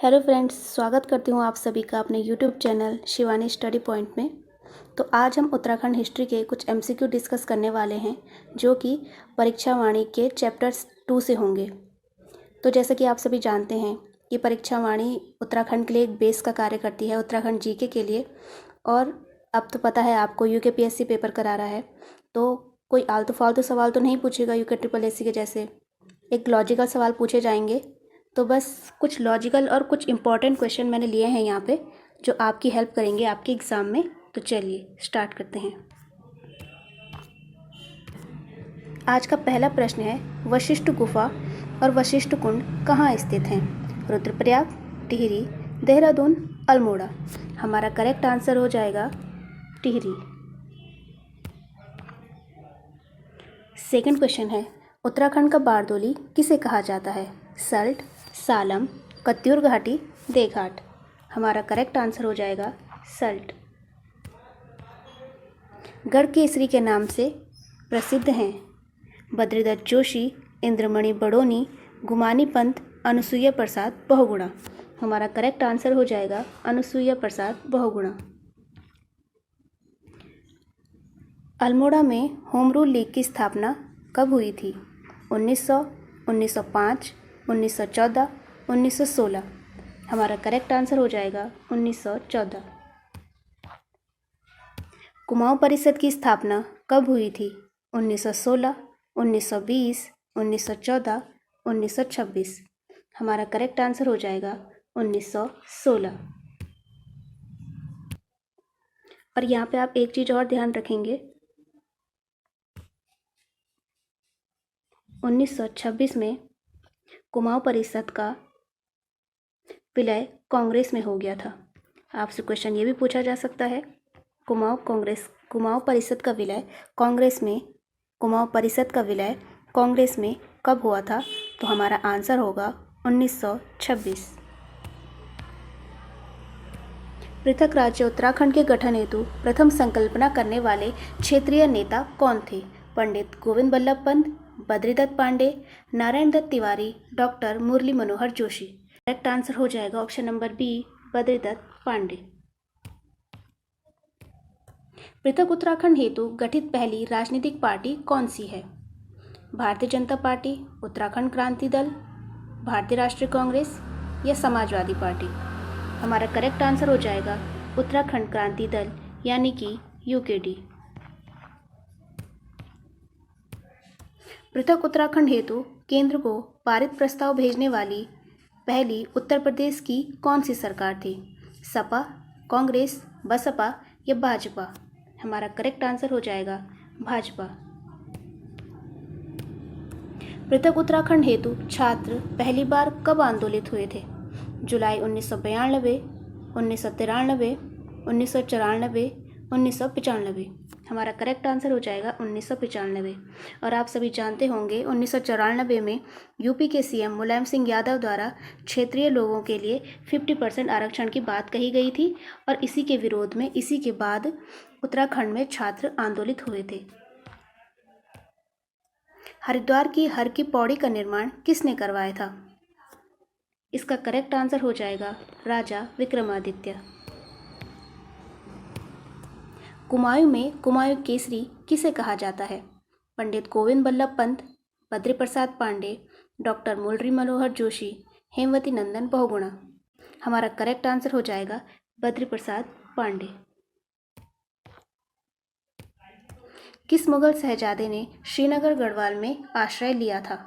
Hello friends, स्वागत करती हूँ आप सभी का अपने YouTube channel Shivani study point में। तो आज हम उत्तराखंड हिस्ट्री के कुछ एमसीक्यू डिस्कस करने वाले हैं जो कि परीक्षा वाणी के चैप्टर 2 से होंगे। तो जैसा कि आप सभी जानते हैं कि परीक्षा वाणी उत्तराखंड के लिए एक बेस का कार्य करती है, उत्तराखंड जीके के लिए। और अब तो पता है आपको यूकेपीएससी पेपर करा रहा है, तो कोई आलतू फालतू सवाल तो नहीं पूछेगा यूके ट्रिपल एससी के जैसे। एक लॉजिकल सवाल पूछे जाएंगे। तो बस कुछ लॉजिकल और कुछ इम्पॉर्टेंट क्वेश्चन मैंने लिए हैं यहाँ पे जो आपकी हेल्प करेंगे आपके एग्ज़ाम में। तो चलिए स्टार्ट करते हैं। आज का पहला प्रश्न है, वशिष्ठ गुफा और वशिष्ठ कुंड कहाँ स्थित हैं? रुद्रप्रयाग, टिहरी, देहरादून, अल्मोड़ा। हमारा करेक्ट आंसर हो जाएगा टिहरी। सेकंड क्वेश्चन है, उत्तराखंड का बारदोली किसे कहा जाता है? सल्ट, सालम, कत्यूर घाटी, देवघाट। हमारा करेक्ट आंसर हो जाएगा सल्ट। गढ़ केसरी के नाम से प्रसिद्ध हैं बद्रीदत्त जोशी, इंद्रमणि बड़ोनी, गुमानी पंत, अनुसुईया प्रसाद बहुगुणा। हमारा करेक्ट आंसर हो जाएगा अनुसुईया प्रसाद बहुगुणा। अल्मोड़ा में होम रूल लीग की स्थापना कब हुई थी? 1900, 1905, 1914, 1916। हमारा करेक्ट आंसर हो जाएगा 1914। कुमाऊं परिषद की स्थापना कब हुई थी? 1916, 1920, 1914, 1926। हमारा करेक्ट आंसर हो जाएगा 1916। और यहाँ पे आप एक चीज़ और ध्यान रखेंगे, 1926 में कुमाऊं परिषद का विलय कांग्रेस में हो गया था। आपसे क्वेश्चन ये भी पूछा जा सकता है, कुमाऊं परिषद का विलय कांग्रेस में कब हुआ था? तो हमारा आंसर होगा 1926। पृथक राज्य उत्तराखंड के गठन हेतु प्रथम संकल्पना करने वाले क्षेत्रीय नेता कौन थे? Pandit Govind Ballabh Pant, Badridatt Pande, Narayan Dutt Tiwari, doctor Murli Manohar Joshi. Correct answer हो जाएगा option number B, Badridatt Pande. पृथक उत्तराखंड हेतु गठित पहली राजनीतिक पार्टी कौन सी है? भारतीय जनता पार्टी, उत्तराखंड क्रांति दल, भारतीय राष्ट्रीय कांग्रेस या समाजवादी पार्टी। हमारा करेक्ट आंसर हो जाएगा उत्तराखंड क्रांति दल यानी कि यूकेडी। पृथक उत्तराखंड हेतु केंद्र को पारित प्रस्ताव भेजने वाली पहली उत्तर प्रदेश की कौन सी सरकार थी? सपा, कांग्रेस, बसपा या भाजपा। हमारा करेक्ट आंसर हो जाएगा भाजपा। पृथक उत्तराखंड हेतु छात्र पहली बार कब आंदोलित हुए थे? जुलाई 1992, 1993, 1994, 1995। हमारा करेक्ट आंसर हो जाएगा 1995। और आप सभी जानते होंगे 1994 में यूपी के सीएम मुलायम सिंह यादव द्वारा क्षेत्रीय लोगों के लिए 50% आरक्षण की बात कही गई थी, और इसी के विरोध में इसी के बाद उत्तराखंड में छात्र आंदोलित हुए थे। हरिद्वार की हर की पौड़ी का निर्माण किसने करवाया था? इसका करेक्ट आंसर हो जाएगा राजा विक्रमादित्य। कुमाऊं में कुमाऊं केसरी किसे कहा जाता है? पंडित गोविंद बल्लभ पंत, बद्री प्रसाद पांडे, डॉक्टर मुरली मनोहर जोशी, हेमवती नंदन बहुगुणा। हमारा करेक्ट आंसर हो जाएगा बद्री प्रसाद पांडे। किस मुगल शहजादे ने श्रीनगर गढ़वाल में आश्रय लिया था?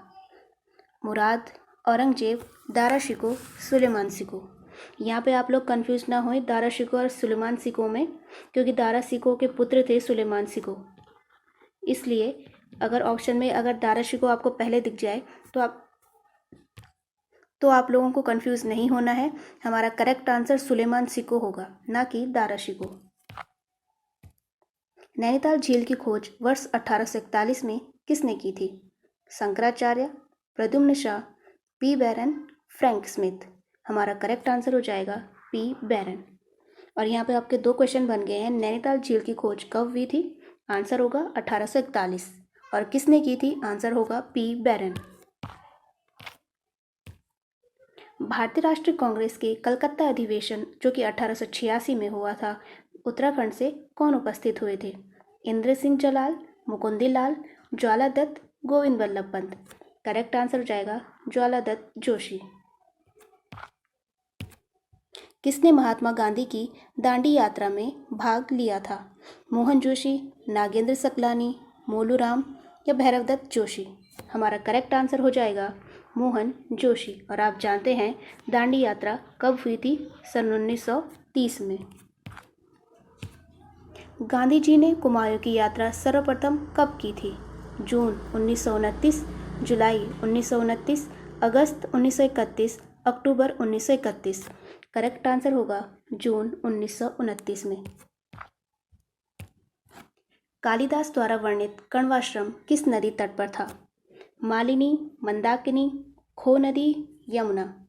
मुराद, औरंगजेब, दारा शिकोह, सुलेमान शिकोह। यहाँ पे आप लोग कंफ्यूज ना होए दारा शिकोह और सुलेमान शिकोह में, क्योंकि दारा शिकोह के पुत्र थे सुलेमान शिकोह। इसलिए अगर ऑप्शन में अगर दारा शिकोह आपको पहले दिख जाए तो आप लोगों को कंफ्यूज नहीं होना है। हमारा करेक्ट आंसर सुलेमान शिकोह होगा, ना कि दारा शिकोह। नैनीताल झील की खोज वर्ष 1841 में किसने की थी? शंकराचार्य, प्रद्युम्न शाह, पी बैरन, फ्रैंक स्मिथ। हमारा करेक्ट आंसर हो जाएगा पी बैरन। और यहाँ पे आपके दो क्वेश्चन बन गए हैं। नैनीताल झील की खोज कब हुई थी? आंसर होगा 1841। और किसने की थी? आंसर होगा पी बैरन। भारतीय राष्ट्रीय कांग्रेस के कलकत्ता अधिवेशन जो कि 1886 में हुआ था, उत्तराखंड से कौन उपस्थित हुए थे? इंद्र सिंह जलाल, मुकुंदी लाल, ज्वाला दत्त, गोविंद वल्लभ पंत। करेक्ट आंसर हो जाएगा ज्वाला दत्त जोशी। किसने महात्मा गांधी की दांडी यात्रा में भाग लिया था? मोहन जोशी, नागेंद्र सकलानी, मोलू राम या भैरवदत्त जोशी। हमारा करेक्ट आंसर हो जाएगा मोहन जोशी। और आप जानते हैं दांडी यात्रा कब हुई थी? सन 1930 में। गांधी जी ने कुमाऊं की यात्रा सर्वप्रथम कब की थी? जून 1929, जुलाई 1929, अगस्त 1931, अक्टूबर 1931। करेक्ट आंसर होगा जून 1929 में। कालिदास द्वारा वर्णित कण्वाश्रम किस नदी तट पर था? मालिनी, मंदाकिनी, खो नदी, यमुना।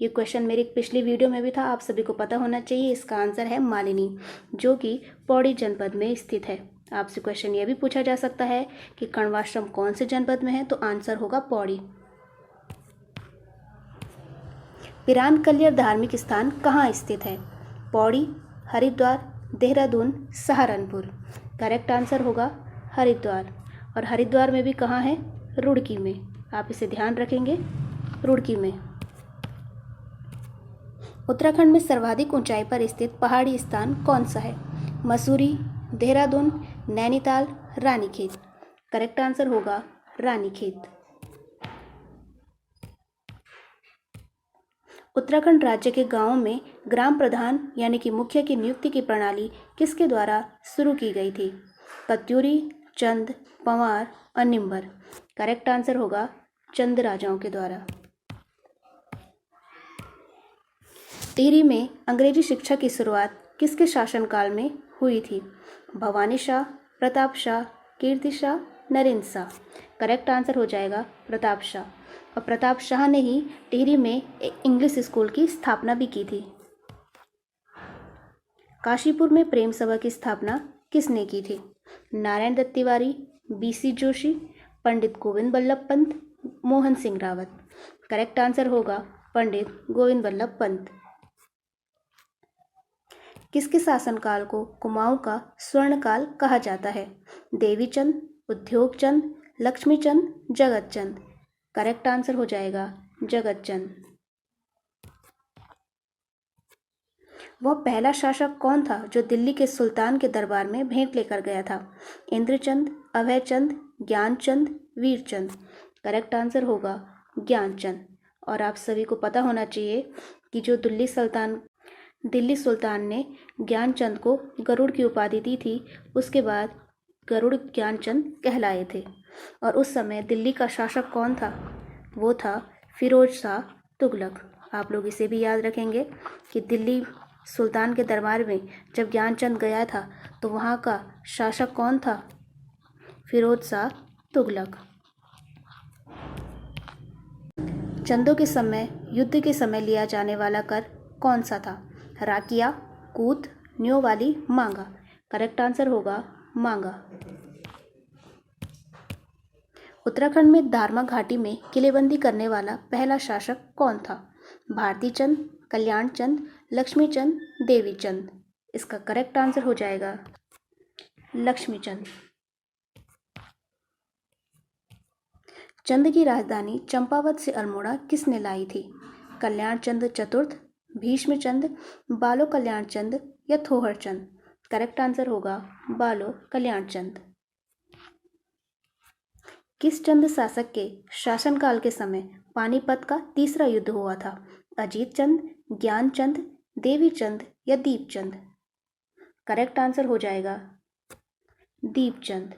ये क्वेश्चन मेरी पिछली वीडियो में भी था, आप सभी को पता होना चाहिए। इसका आंसर है मालिनी, जो कि पौड़ी जनपद में स्थित है। आपसे क्वेश्चन ये भी पूछा जा सकता है कि कण्वाश्रम कौन से जनपद में है, तो आंसर होगा पौड़ी। पिरान कल्यर धार्मिक स्थान कहाँ स्थित है? पौड़ी, हरिद्वार, देहरादून, सहारनपुर। करेक्ट आंसर होगा हरिद्वार। और हरिद्वार में भी कहाँ है? रुड़की में। आप इसे ध्यान रखेंगे, रुड़की में। उत्तराखंड में सर्वाधिक ऊंचाई पर स्थित पहाड़ी स्थान कौन सा है? मसूरी, देहरादून, नैनीताल, रानीखेत। करेक्ट आंसर होगा रानीखेत। उत्तराखंड राज्य के गांवों में ग्राम प्रधान यानी कि मुखिया की नियुक्ति की प्रणाली किसके द्वारा शुरू की गई थी? कत्यूरी, चंद, पंवार और निंबर। करेक्ट आंसर होगा चंद राजाओं के द्वारा। टिहरी में अंग्रेजी शिक्षा की शुरुआत किसके शासनकाल में हुई थी? भवानी शाह, प्रताप शाह, कीर्ति शाह, नरेंद्र शाह। करेक्ट आंसर हो जाएगा प्रताप शाह। और प्रताप शाह ने ही टिहरी में एक इंग्लिश स्कूल की स्थापना भी की थी। काशीपुर में प्रेम सभा की स्थापना किसने की थी? Narayan Dutt Tiwari, BC Joshi, Pandit Govind Vallabh Pant, Mohan Singh Rawat. Correct answer होगा पंडित गोविंद वल्लभ पंत। किसके शासनकाल को कुमाऊं का स्वर्णकाल कहा जाता है? देवीचंद, उद्योगचंद, लक्ष्मीचंद, जगतचंद। करेक्ट आंसर हो जाएगा जगतचंद। वह पहला शासक कौन था जो दिल्ली के सुल्तान के दरबार में भेंट लेकर गया था? इंद्रचंद, अभयचंद, ज्ञानचंद, वीरचंद। करेक्ट आंसर होगा ज्ञानचंद। और आप सभी को पता होना चाहिए कि जो दिल्ली सुल्तान ने ज्ञानचंद को गरुड़ की उपाधि दी थी, उसके बाद गरुड़ ज्ञानचंद कहलाए थे। और उस समय दिल्ली का शासक कौन था? वो था फिरोज शाह तुगलक। आप लोग इसे भी याद रखेंगे कि दिल्ली सुल्तान के दरबार में जब ज्ञानचंद गया था तो वहाँ का शासक कौन था? फिरोज शाह तुगलक। चंदों के समय युद्ध के समय लिया जाने वाला कर कौन सा था? राकिया, कूथ, न्योवाली, मांगा। करेक्ट आंसर होगा मांगा। उत्तराखंड में दारमा घाटी में किलेबंदी करने वाला पहला शासक कौन था? भारती चंद, कल्याण चंद, लक्ष्मी चंद, देवी चंद। इसका करेक्ट आंसर हो जाएगा लक्ष्मी चंद। चंद की राजधानी चंपावत से अल्मोड़ा किसने लाई थी? कल्याण चंद चतुर्थ, भीष्म चंद, बालो कल्याण चंद या थोहर चंद। करेक्ट आंसर होगा बालो कल्याण चंद। किस चंद शासक के शासनकाल के समय पानीपत का तीसरा युद्ध हुआ था? अजीत चंद, ज्ञानचंद, देवीचंद या दीपचंद। करेक्ट आंसर हो जाएगा दीपचंद।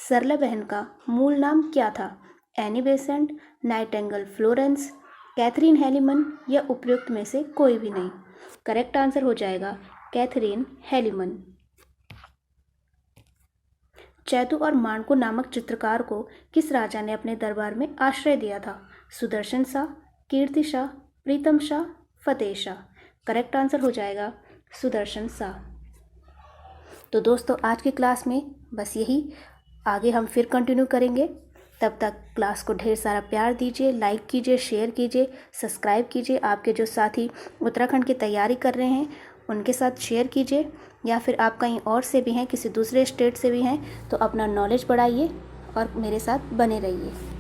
सरला बहन का मूल नाम क्या था? Annie Besant, Nightingale Florence, Catherine हेलीमन या उपयुक्त में से कोई भी नहीं। करेक्ट आंसर हो जाएगा कैथरीन हेलीमन। चैतू और माणको नामक चित्रकार को किस राजा ने अपने दरबार में आश्रय दिया था? सुदर्शन शाह, कीर्ति शाह, प्रीतम शाह, फतेह शाह। करेक्ट आंसर हो जाएगा सुदर्शन शाह। तो दोस्तों आज की क्लास में बस यही, आगे हम फिर कंटिन्यू करेंगे। तब तक क्लास को ढेर सारा प्यार दीजिए, लाइक कीजिए, शेयर कीजिए, सब्सक्राइब कीजिए। आपके जो साथी उत्तराखंड की तैयारी कर रहे हैं उनके साथ शेयर कीजिए, या फिर आप कहीं और से भी हैं, किसी दूसरे स्टेट से भी हैं, तो अपना नॉलेज बढ़ाइए और मेरे साथ बने रहिए।